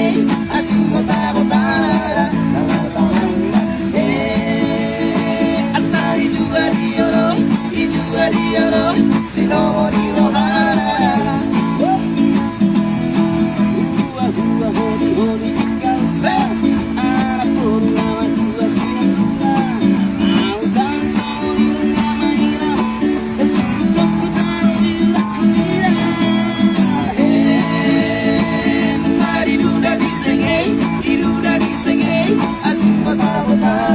asing bota-bota.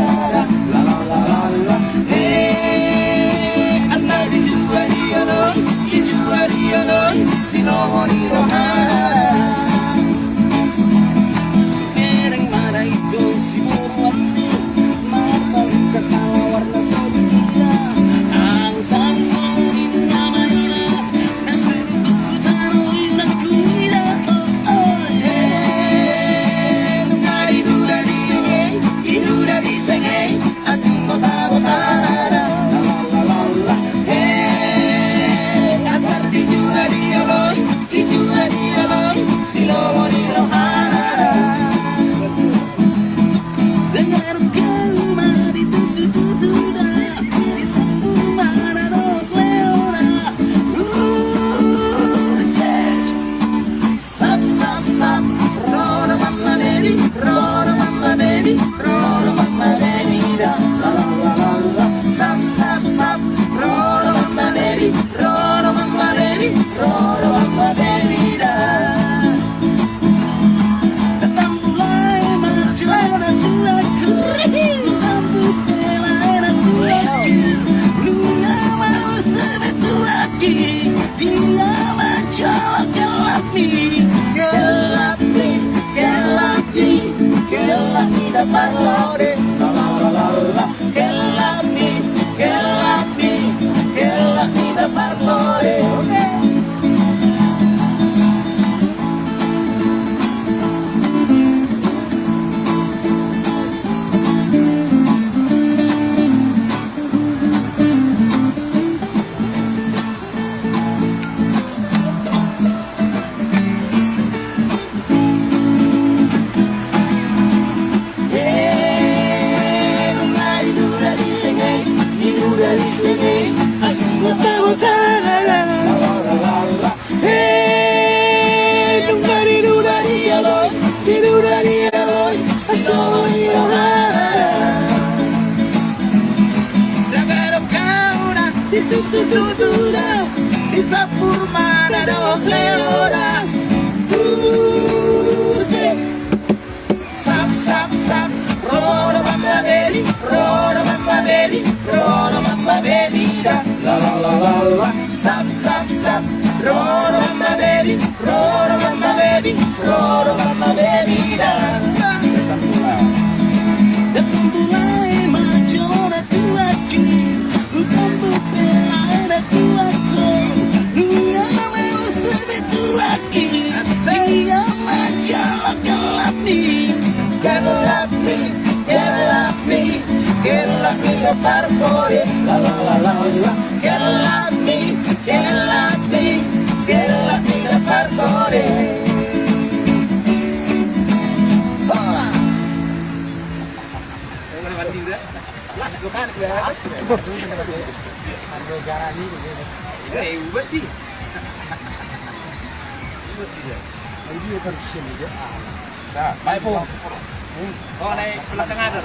Isa purmana doble ora. Sap sap sap, rodo mamma baby, rodo mamma baby, rodo mamma baby da. La la la la la. Sap sap sap, rodo mamma baby, rodo mamma baby, rodo mamma baby da. Datang mulai macam tua lagi, bukan bukan tua aku. Par fuori, la la la la la, che la mi da par fuori. Las bukan ya. Ando garani begini. Ini ubat di. Ini harus sini dia. Sa, baik po. Oh, naik sebelah tengah ada.